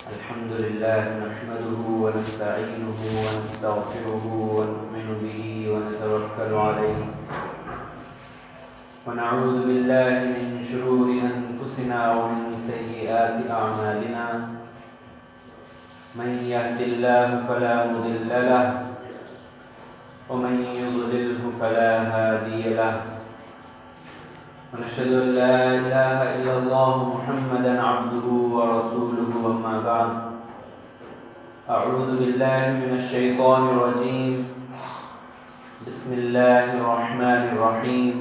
الحمد لله نحمده ونستعينه ونستغفره ونؤمن به ونتوكل عليه ونعوذ بالله من شرور أنفسنا ومن سيئات أعمالنا من يهد الله فلا مضل له ومن يضلله فلا هادي له ونشهد أن لا إله إلا الله محمدا عبده ورسوله أما بعد أعوذ بالله من الشيطان الرجيم بسم الله الرحمن الرحيم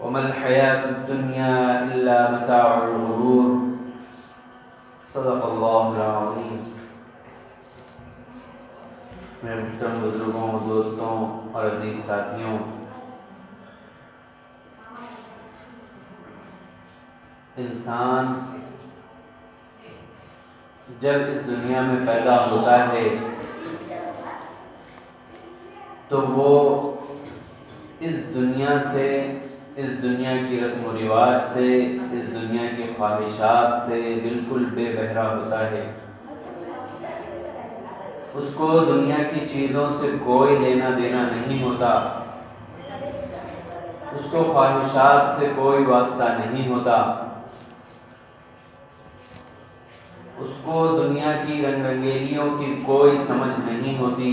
وما الحياة الدنيا إلا متاع الغرور صدق الله العظيم. میرے محترم بزرگوں، دوستوں اور عزیز ساتھیوں، انسان جب اس دنیا میں پیدا ہوتا ہے تو وہ اس دنیا سے، اس دنیا کی رسم و رواج سے، اس دنیا کی خواہشات سے بالکل بے بہرا ہوتا ہے. اس کو دنیا کی چیزوں سے کوئی لینا دینا نہیں ہوتا، اس کو خواہشات سے کوئی واسطہ نہیں ہوتا، اس کو دنیا کی رنگ رنگیلیوں کی کوئی سمجھ نہیں ہوتی.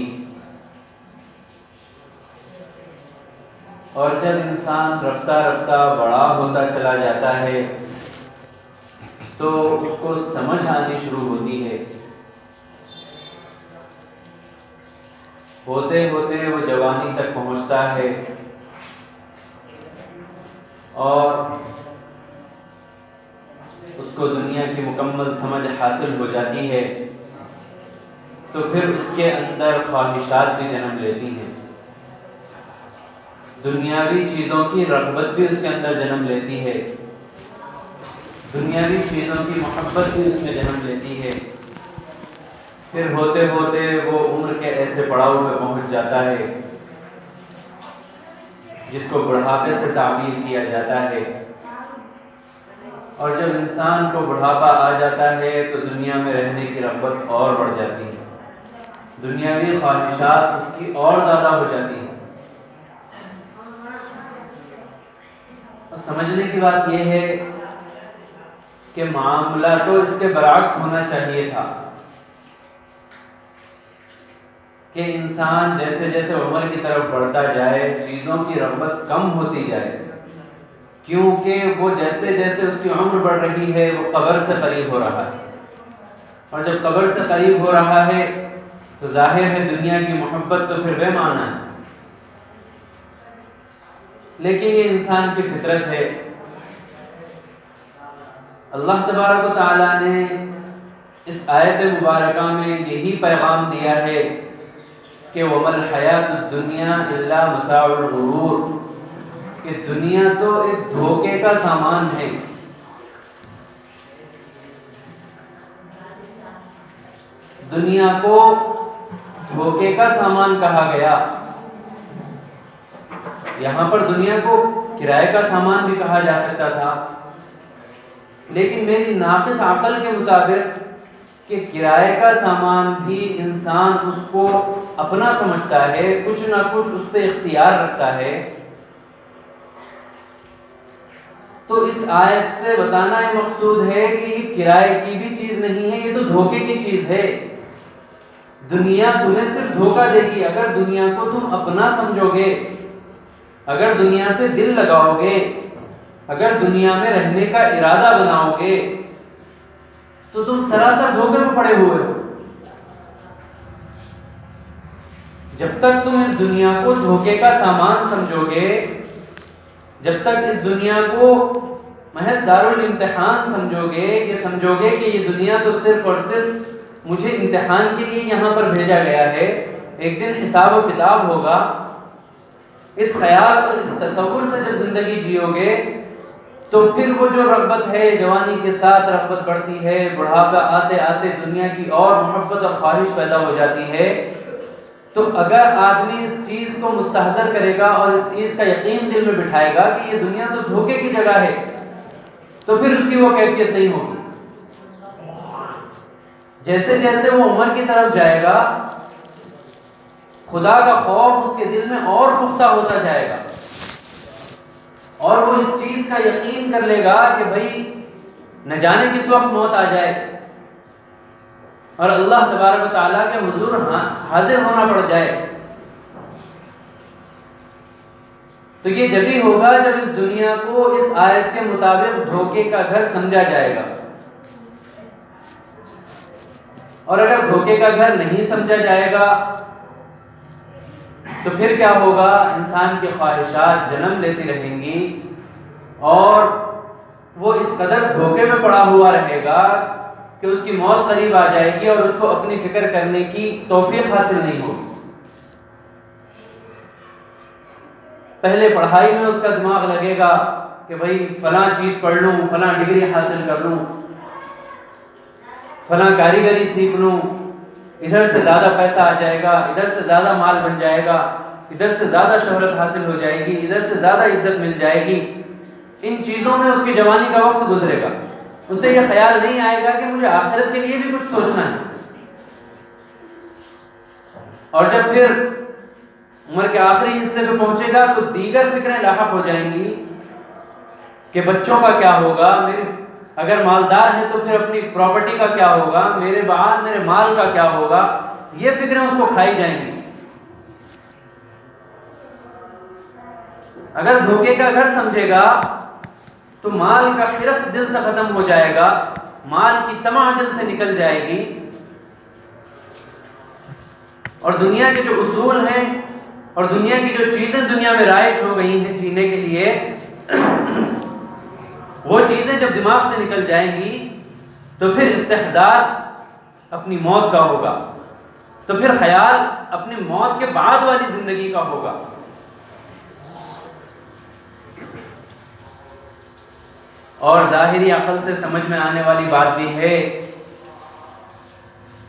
اور جب انسان رفتہ رفتہ بڑا ہوتا چلا جاتا ہے تو اس کو سمجھ آنی شروع ہوتی ہے. ہوتے ہوتے وہ جوانی تک پہنچتا ہے اور اس کو دنیا کی مکمل سمجھ حاصل ہو جاتی ہے تو پھر اس کے اندر خواہشات بھی جنم لیتی ہیں، دنیاوی چیزوں کی رغبت بھی اس کے اندر جنم لیتی ہے، دنیاوی چیزوں کی محبت بھی اس میں جنم لیتی ہے. پھر ہوتے ہوتے وہ عمر کے ایسے پڑاؤ پہ پہنچ جاتا ہے جس کو بڑھاپے سے تعبیر کیا جاتا ہے. اور جب انسان کو بڑھاپا آ جاتا ہے تو دنیا میں رہنے کی رغبت اور بڑھ جاتی ہے، دنیاوی خواہشات اس کی اور زیادہ ہو جاتی ہیں. اور سمجھنے کی بات یہ ہے کہ معاملہ تو اس کے برعکس ہونا چاہیے تھا کہ انسان جیسے جیسے عمر کی طرف بڑھتا جائے چیزوں کی رغبت کم ہوتی جائے، کیونکہ وہ جیسے جیسے اس کی عمر بڑھ رہی ہے وہ قبر سے قریب ہو رہا ہے، اور جب قبر سے قریب ہو رہا ہے تو ظاہر ہے دنیا کی محبت تو پھر بے معنی ہے. لیکن یہ انسان کی فطرت ہے. اللہ تبارک و تعالیٰ نے اس آیت مبارکہ میں یہی پیغام دیا ہے کہ وَمَا الْحَيَاةُ الدُّنْيَا إِلَّا مَتَاعُ الْغُرُورِ، کہ دنیا تو ایک دھوکے کا سامان ہے. دنیا کو دھوکے کا سامان کہا گیا. یہاں پر دنیا کو کرائے کا سامان بھی کہا جا سکتا تھا، لیکن میری ناقص عقل کے مطابق کہ کرائے کا سامان بھی انسان اس کو اپنا سمجھتا ہے، کچھ نہ کچھ اس پہ اختیار رکھتا ہے. تو اس آیت سے بتانا یہ مقصود ہے کہ یہ کرائے کی بھی چیز نہیں ہے، یہ تو دھوکے کی چیز ہے. دنیا تمہیں صرف دھوکہ دے گی. اگر دنیا کو تم اپنا سمجھو گے، اگر دنیا سے دل لگاؤ گے، اگر دنیا میں رہنے کا ارادہ بناؤ گے تو تم سراسر دھوکے میں پڑے ہوئے ہو. جب تک تم اس دنیا کو دھوکے کا سامان سمجھو گے، جب تک اس دنیا کو محض دارالامتحان سمجھو گے، یہ سمجھو گے کہ یہ دنیا تو صرف اور صرف مجھے امتحان کے لیے یہاں پر بھیجا گیا ہے، ایک دن حساب و کتاب ہوگا، اس خیال اور اس تصور سے جب زندگی جیو گے تو پھر وہ جو رغبت ہے جوانی کے ساتھ رغبت بڑھتی ہے، بڑھاپا آتے آتے دنیا کی اور محبت اور خواہش پیدا ہو جاتی ہے. تو اگر آدمی اس چیز کو مستحضر کرے گا اور اس چیز کا یقین دل میں بٹھائے گا کہ یہ دنیا تو دھوکے کی جگہ ہے تو پھر اس کی وہ کیفیت نہیں ہوگی. جیسے جیسے وہ عمر کی طرف جائے گا خدا کا خوف اس کے دل میں اور پختہ ہوتا جائے گا، اور وہ اس چیز کا یقین کر لے گا کہ بھائی نہ جانے کس وقت موت آ جائے اور اللہ تبارک و تعالیٰ کے حضور حاضر ہونا پڑ جائے۔ تو یہ جبھی ہوگا جب اس دنیا کو اس آیت کے مطابق دھوکے کا گھر سمجھا جائے گا، اور اگر دھوکے کا گھر نہیں سمجھا جائے گا تو پھر کیا ہوگا؟ انسان کی خواہشات جنم لیتی رہیں گی اور وہ اس قدر دھوکے میں پڑا ہوا رہے گا کہ اس کی موت قریب آ جائے گی اور اس کو اپنی فکر کرنے کی توفیق حاصل نہیں ہوگی۔ پہلے پڑھائی میں اس کا دماغ لگے گا کہ بھائی فلاں چیز پڑھ لوں، فلاں ڈگری حاصل کر لوں، فلاں کاریگری سیکھ لوں، ادھر سے زیادہ پیسہ آ جائے گا، ادھر سے زیادہ مال بن جائے گا، ادھر سے زیادہ شہرت حاصل ہو جائے گی، ادھر سے زیادہ عزت مل جائے گی۔ ان چیزوں میں اس کی جوانی کا وقت گزرے گا، اسے یہ خیال نہیں آئے گا کہ مجھے آخرت کے لیے بھی کچھ سوچنا ہے۔ اور جب پھر عمر کے آخری حصے پہ پہنچے گا تو دیگر فکریں لاحق ہو جائیں گی کہ بچوں کا کیا ہوگا، میری اگر مالدار ہے تو پھر اپنی پراپرٹی کا کیا ہوگا، میرے بعد میرے مال کا کیا ہوگا، یہ فکریں اس کو کھائی جائیں گی۔ اگر دھوکے کا گھر سمجھے گا تو مال کا حرص دل سے ختم ہو جائے گا، مال کی طمع دل سے نکل جائے گی، اور دنیا کے جو اصول ہیں اور دنیا کی جو چیزیں دنیا میں رائج ہو گئی ہیں جینے کے لیے، وہ چیزیں جب دماغ سے نکل جائیں گی تو پھر استحضار اپنی موت کا ہوگا، تو پھر خیال اپنی موت کے بعد والی زندگی کا ہوگا۔ اور ظاہری عقل سے سمجھ میں آنے والی بات بھی ہے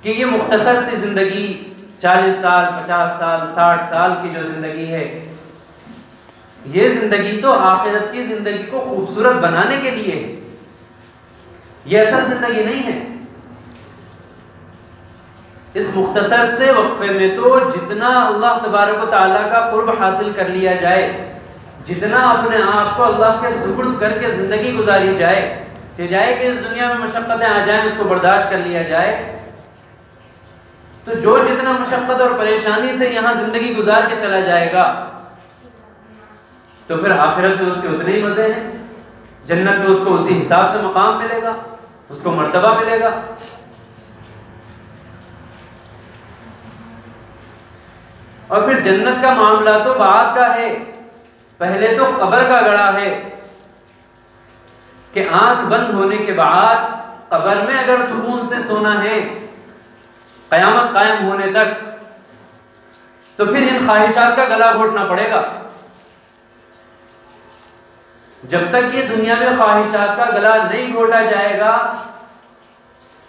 کہ یہ مختصر سی زندگی 40 سال 50 سال 60 سال کی جو زندگی ہے، یہ زندگی تو آخرت کی زندگی کو خوبصورت بنانے کے لیے ہے، یہ اصل زندگی نہیں ہے۔ اس مختصر سے وقفے میں تو جتنا اللہ تبارک و تعالیٰ کا قرب حاصل کر لیا جائے، جتنا اپنے آپ کو اللہ کے سپرد کر کے زندگی گزاری جائے کہ اس دنیا میں مشقتیں آ جائیں اس کو برداشت کر لیا جائے، تو جو جتنا مشقت اور پریشانی سے یہاں زندگی گزار کے چلا جائے گا تو پھر آخرت میں اس کے اتنے ہی مزے ہیں، جنت میں اس کو اسی حساب سے مقام ملے گا، اس کو مرتبہ ملے گا۔ اور پھر جنت کا معاملہ تو بعد کا ہے، پہلے تو قبر کا گڑا ہے کہ آنکھ بند ہونے کے بعد قبر میں اگر سکون سے سونا ہے قیامت قائم ہونے تک، تو پھر ان خواہشات کا گلا گھونٹنا پڑے گا۔ جب تک یہ دنیا میں خواہشات کا گلا نہیں گھونٹا جائے گا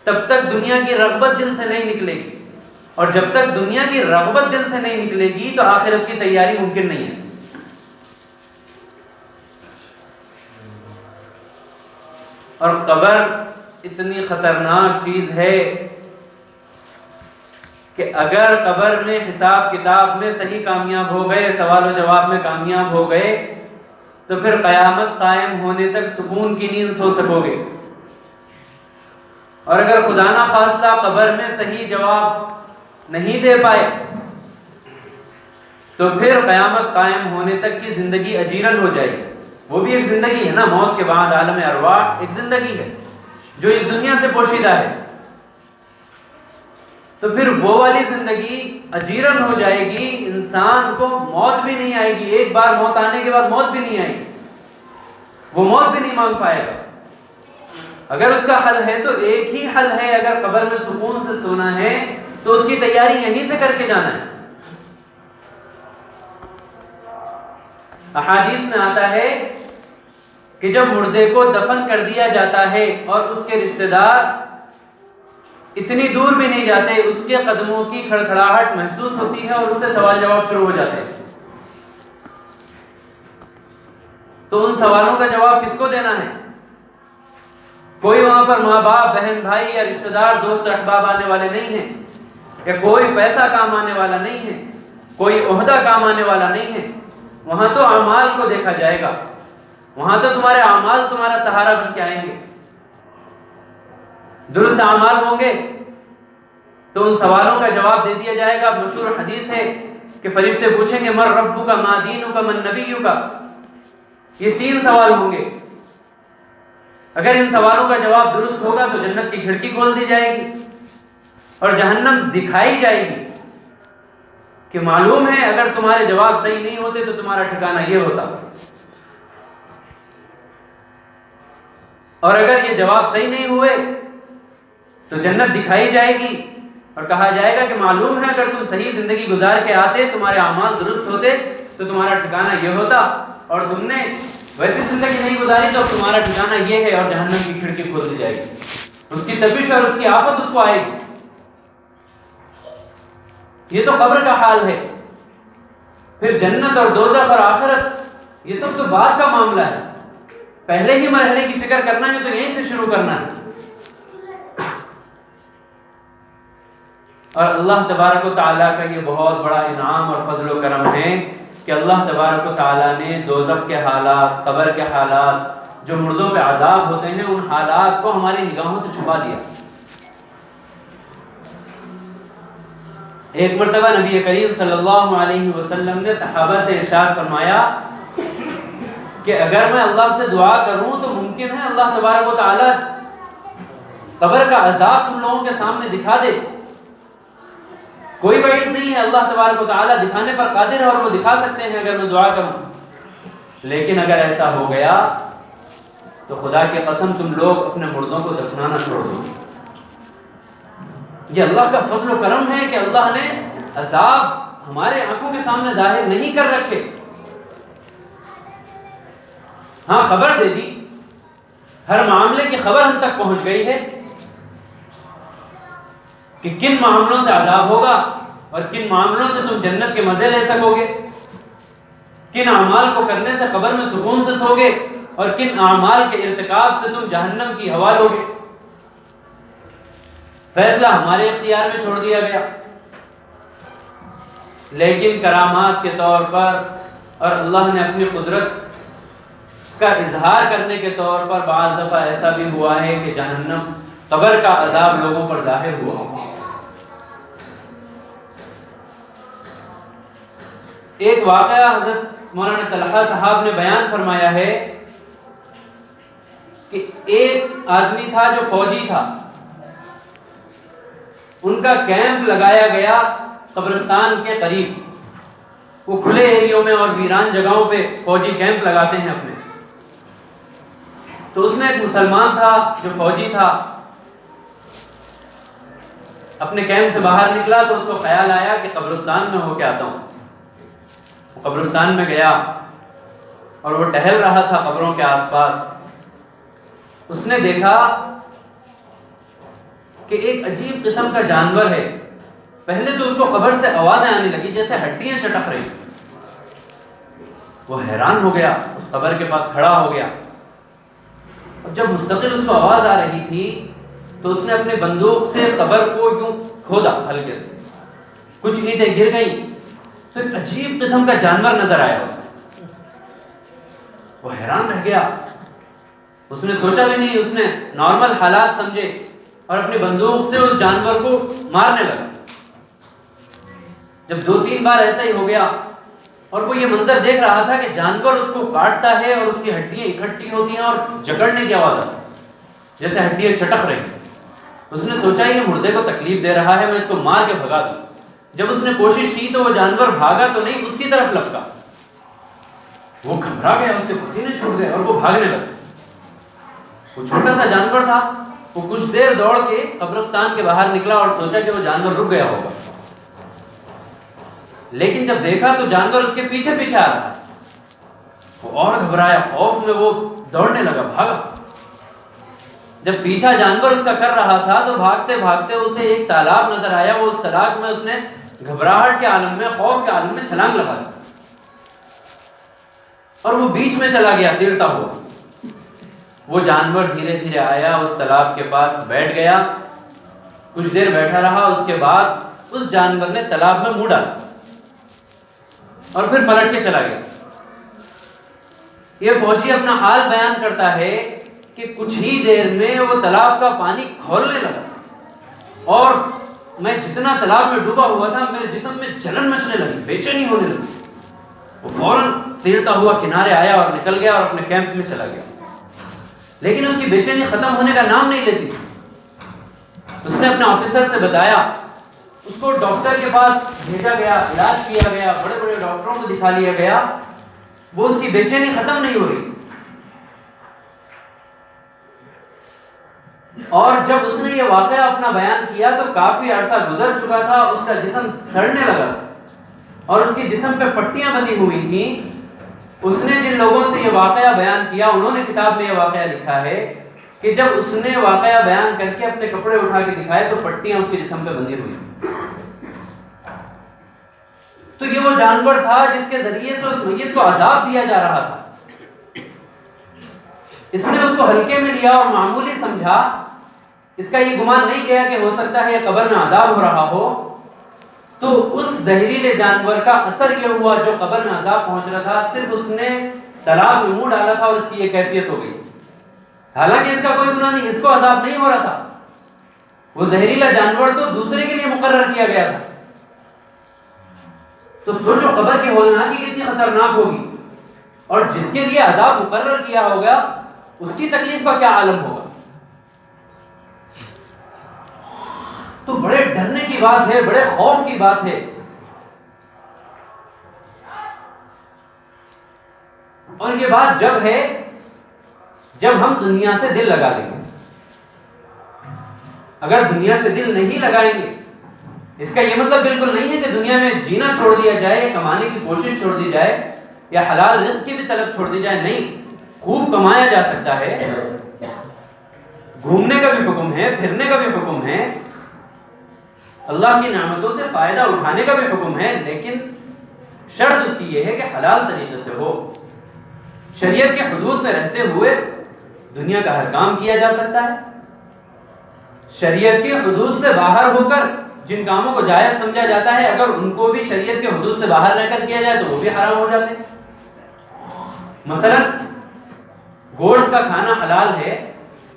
تب تک دنیا کی رغبت دل سے نہیں نکلے گی، اور جب تک دنیا کی رغبت دل سے نہیں نکلے گی تو آخرت کی تیاری ممکن نہیں ہے۔ اور قبر اتنی خطرناک چیز ہے کہ اگر قبر میں حساب کتاب میں صحیح کامیاب ہو گئے، سوال و جواب میں کامیاب ہو گئے، تو پھر قیامت قائم ہونے تک سکون کی نیند سو سکو گے، اور اگر خدا نہ خواستہ قبر میں صحیح جواب نہیں دے پائے تو پھر قیامت قائم ہونے تک کی زندگی اجیرن ہو جائے گی۔ وہ بھی ایک زندگی ہے نا، موت کے بعد عالم ارواح ایک زندگی ہے جو اس دنیا سے پوشیدہ ہے، تو پھر وہ والی زندگی اجیرن ہو جائے گی، انسان کو موت بھی نہیں آئے گی، ایک بار موت آنے کے بعد موت بھی نہیں آئے گی، وہ موت بھی نہیں مانگ پائے گا۔ اگر اس کا حل ہے تو ایک ہی حل ہے، اگر قبر میں سکون سے سونا ہے تو اس کی تیاری یہیں سے کر کے جانا ہے۔ احادیث میں آتا ہے کہ جب مردے کو دفن کر دیا جاتا ہے اور اس کے رشتہ دار اتنی دور بھی نہیں جاتے، اس کے قدموں کی کھڑکھڑاہٹ محسوس ہوتی ہے اور اس سے سوال جواب شروع ہو جاتے ہیں۔ تو ان سوالوں کا جواب کس کو دینا ہے؟ کوئی وہاں پر ماں باپ بہن بھائی یا رشتہ دار دوست احباب آنے والے نہیں ہیں، یا کوئی پیسہ کام آنے والا نہیں ہے، کوئی عہدہ کام آنے والا نہیں ہے. وہاں تو اعمال کو دیکھا جائے گا، وہاں تو تمہارے اعمال تمہارا سہارا بن کے آئیں گے. درست اعمال ہوں گے تو ان سوالوں کا جواب دے دیا جائے گا. مشہور حدیث ہے کہ فرشتے پوچھیں گے من ربک ما دینک من نبیک. یہ 3 سوال ہوں گے. اگر ان سوالوں کا جواب درست ہوگا تو جنت کی کھڑکی کھول دی جائے گی اور جہنم دکھائی جائے گی کہ معلوم ہے اگر تمہارے جواب صحیح نہیں ہوتے تو تمہارا ٹھکانہ یہ ہوتا، اور اگر یہ جواب صحیح نہیں ہوئے تو جنت دکھائی جائے گی اور کہا جائے گا کہ معلوم ہے اگر تم صحیح زندگی گزار کے آتے، تمہارے اعمال درست ہوتے تو تمہارا ٹھکانہ یہ ہوتا، اور تم نے ویسی زندگی نہیں گزاری تو تمہارا ٹھکانہ یہ ہے، اور جہنم کی کھڑکی کھول دی جائے گی. اس کی تپش اور اس کی آفت اس کو آئے گی. یہ تو قبر کا حال ہے. پھر جنت اور دوزخ اور آخرت یہ سب تو بعد کا معاملہ ہے. پہلے ہی مرحلے کی فکر کرنا ہے تو یہیں سے شروع کرنا ہے. اور اللہ تبارک و تعالیٰ کا یہ بہت بڑا انعام اور فضل و کرم ہے کہ اللہ تبارک و تعالیٰ نے دوزخ کے حالات، قبر کے حالات، جو مردوں پہ عذاب ہوتے ہیں، ان حالات کو ہماری نگاہوں سے چھپا دیا. ایک مرتبہ نبی کریم صلی اللہ علیہ وسلم نے صحابہ سے ارشاد فرمایا کہ اگر میں اللہ سے دعا کروں تو ممکن ہے اللہ تبارک و تعالیٰ قبر کا عذاب تم لوگوں کے سامنے دکھا دے. کوئی بعید نہیں ہے، اللہ تبارک و تعالیٰ دکھانے پر قادر ہے اور وہ دکھا سکتے ہیں اگر میں دعا کروں. لیکن اگر ایسا ہو گیا تو خدا کی قسم تم لوگ اپنے مردوں کو دفنانا چھوڑ دو. یہ اللہ کا فضل و کرم ہے کہ اللہ نے عذاب ہمارے آنکھوں کے سامنے ظاہر نہیں کر رکھے. ہاں خبر دے دی، ہر معاملے کی خبر ہم تک پہنچ گئی ہے کہ کن معاملوں سے عذاب ہوگا اور کن معاملوں سے تم جنت کے مزے لے سکو گے، کن اعمال کو کرنے سے قبر میں سکون سے سو گے اور کن اعمال کے ارتکاب سے تم جہنم کی ہوا لو گے. فیصلہ ہمارے اختیار میں چھوڑ دیا گیا. لیکن کرامات کے طور پر اور اللہ نے اپنی قدرت کا اظہار کرنے کے طور پر بعض دفعہ ایسا بھی ہوا ہے کہ جہنم، قبر کا عذاب لوگوں پر ظاہر ہوا. ایک واقعہ حضرت مولانا طلحہ صاحب نے بیان فرمایا ہے کہ ایک آدمی تھا جو فوجی تھا، ان کا کیمپ لگایا گیا قبرستان کے قریب. وہ کھلے ایریوں میں اور ویران جگہوں پہ فوجی کیمپ لگاتے ہیں اپنے. تو اس میں ایک مسلمان تھا جو فوجی تھا، اپنے کیمپ سے باہر نکلا تو اس کو خیال آیا کہ قبرستان میں ہو کے آتا ہوں. وہ قبرستان میں گیا اور وہ ٹہل رہا تھا قبروں کے آس پاس. اس نے دیکھا کہ ایک عجیب قسم کا جانور ہے. پہلے تو اس کو قبر سے آوازیں آنے لگی جیسے ہڈیاں چٹک رہی. وہ حیران ہو گیا، اس قبر کے پاس کھڑا ہو گیا، اور جب مستقل اس کو آواز آ رہی تھی تو اس نے اپنے بندوق سے قبر کو یوں کھودا ہلکے سے. کچھ اینٹیں گر گئیں تو ایک عجیب قسم کا جانور نظر آیا. وہ حیران رہ گیا. اس نے سوچا بھی نہیں، اس نے نارمل حالات سمجھے اور اپنی بندوق سے اس جانور کو مارنے لگا. جب 2-3 بار ایسا ہی ہو گیا اور وہ یہ منظر دیکھ رہا تھا کہ جانور اس کو کاٹتا ہے اور اس کی ہڈیاں اکٹھی ہوتی ہیں اور جکڑنے کی آواز آتی ہے جیسے ہڈیاں چٹک رہی ہیں. اس نے سوچا یہ مردے کو تکلیف دے رہا ہے، میں اس کو مار کے بھگا دوں. جب اس نے کوشش کی تو وہ جانور بھاگا تو نہیں، اس کی طرف لپکا. وہ گھبرا گیا، اس کے پسینے چھوٹ گئے اور وہ بھاگنے لگا. وہ چھوٹا سا جانور تھا. وہ کچھ دیر دوڑ کے قبرستان کے باہر نکلا اور سوچا کہ وہ جانور رک گیا ہوگا. لیکن جب دیکھا تو جانور اس کے پیچھے پیچھے آ رہا. وہ اور گھبرایا، خوف میں وہ دوڑنے لگا، بھاگا. جب پیچھا جانور اس کا کر رہا تھا تو بھاگتے بھاگتے اسے ایک تالاب نظر آیا. وہ اس تالاب میں اس نے گھبراہٹ کے عالم میں، خوف کے عالم میں چھلانگ لگا دی اور وہ بیچ میں چلا گیا تیرتا ہوا. وہ جانور دھیرے دھیرے آیا، اس تالاب کے پاس بیٹھ گیا، کچھ دیر بیٹھا رہا، اس کے بعد اس جانور نے تالاب میں منہ ڈالا اور پھر پلٹ کے چلا گیا۔ یہ فوجی اپنا حال بیان کرتا ہے کہ کچھ ہی دیر میں وہ تالاب کا پانی کھولنے لگا اور میں جتنا تالاب میں ڈوبا ہوا تھا میرے جسم میں جلن مچنے لگی، بے چینی ہونے لگی۔ وہ فوراً تیرتا ہوا کنارے آیا اور نکل گیا اور اپنے کیمپ میں چلا گیا، لیکن اس کی بے چینی ختم ہونے کا نام نہیں لیتی تھی۔ اس نے اپنے آفیسر سے بتایا، اس کو ڈاکٹر کے پاس بھیجا گیا، علاج کیا گیا، بڑے بڑے ڈاکٹروں کو دکھا لیا گیا، وہ اس کی بے چینی ختم نہیں ہو رہی۔ اور جب اس نے یہ واقعہ اپنا بیان کیا تو کافی عرصہ گزر چکا تھا، اس کا جسم سڑنے لگا اور اس کی جسم پہ پٹیاں بندھی ہوئی تھیں۔ اس نے جن لوگوں سے یہ واقعہ بیان کیا انہوں نے کتاب میں یہ واقعہ لکھا ہے کہ جب اس نے واقعہ بیان کر کے اپنے کپڑے اٹھا کے دکھائے تو پٹیاں اس کے جسم پہ بندھی ہوئی۔ تو یہ وہ جانور تھا جس کے ذریعے سے اس میت کو عذاب دیا جا رہا تھا۔ اس نے اس کو ہلکے میں لیا اور معمولی سمجھا، اس کا یہ گمان نہیں کیا کہ ہو سکتا ہے یہ قبر میں عذاب ہو رہا ہو۔ تو اس زہریلے جانور کا اثر یہ ہوا جو قبر میں عذاب پہنچ رہا تھا، صرف اس نے تالاب میں منہ ڈالا تھا اور اس کی یہ کیفیت ہو گئی۔ حالانکہ اس کا کوئی گناہ نہیں، اس کو عذاب نہیں ہو رہا تھا، وہ زہریلا جانور تو دوسرے کے لیے مقرر کیا گیا تھا۔ تو سوچو قبر کی ہولناکی کتنی خطرناک ہوگی، اور جس کے لیے عذاب مقرر کیا ہوگا اس کی تکلیف کا کیا عالم ہوگا۔ تو بڑے ڈرنے کی بات ہے، بڑے خوف کی بات ہے۔ اور یہ بات جب ہے جب ہم دنیا سے دل لگا لیں گے۔ اگر دنیا سے دل نہیں لگائیں گے، اس کا یہ مطلب بالکل نہیں ہے کہ دنیا میں جینا چھوڑ دیا جائے، کمانے کی کوشش چھوڑ دی جائے، یا حلال رزق کی بھی طلب چھوڑ دی جائے۔ نہیں، خوب کمایا جا سکتا ہے، گھومنے کا بھی حکم ہے، پھرنے کا بھی حکم ہے، اللہ کی نعمتوں سے فائدہ اٹھانے کا بھی حکم ہے، لیکن شرط اس کی یہ ہے کہ حلال طریقے سے ہو۔ شریعت کے حدود میں رہتے ہوئے دنیا کا ہر کام کیا جا سکتا ہے۔ شریعت کے حدود سے باہر ہو کر جن کاموں کو جائز سمجھا جاتا ہے، اگر ان کو بھی شریعت کے حدود سے باہر رہ کر کیا جائے تو وہ بھی حرام ہو جاتے ہیں۔ مثلا گوشت کا کھانا حلال ہے،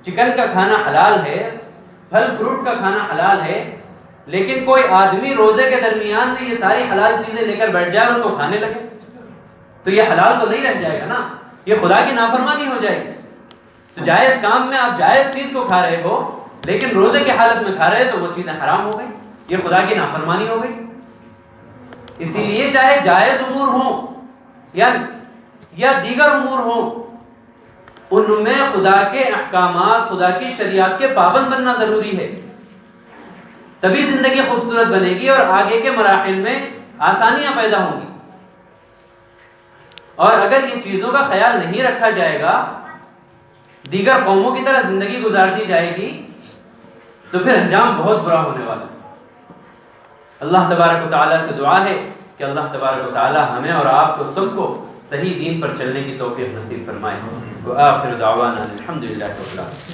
چکن کا کھانا حلال ہے، پھل فروٹ کا کھانا حلال ہے، لیکن کوئی آدمی روزے کے درمیان میں یہ ساری حلال چیزیں لے کر بیٹھ جائے اور اس کو کھانے لگے تو یہ حلال تو نہیں رہ جائے گا نا، یہ خدا کی نافرمانی ہو جائے گی۔ تو جائز کام میں آپ جائز چیز کو کھا رہے ہو لیکن روزے کی حالت میں کھا رہے تو وہ چیزیں حرام ہو گئی، یہ خدا کی نافرمانی ہو گئی۔ اسی لیے چاہے جائز امور ہوں یا دیگر امور ہوں، ان میں خدا کے احکامات، خدا کی شریعت کے پابند بننا ضروری ہے، تبھی زندگی خوبصورت بنے گی اور آگے کے مراحل میں آسانیاں پیدا ہوں گی۔ اور اگر ان چیزوں کا خیال نہیں رکھا جائے گا، دیگر قوموں کی طرح زندگی گزار دی جائے گی تو پھر انجام بہت برا ہونے والا ہے۔ اللہ تبارک و تعالیٰ سے دعا ہے کہ اللہ تبارک و تعالیٰ ہمیں اور آپ کو سب کو صحیح دین پر چلنے کی توفیق نصیب فرمائے۔ وآخر دعوانا الحمدللہ رب العالمین۔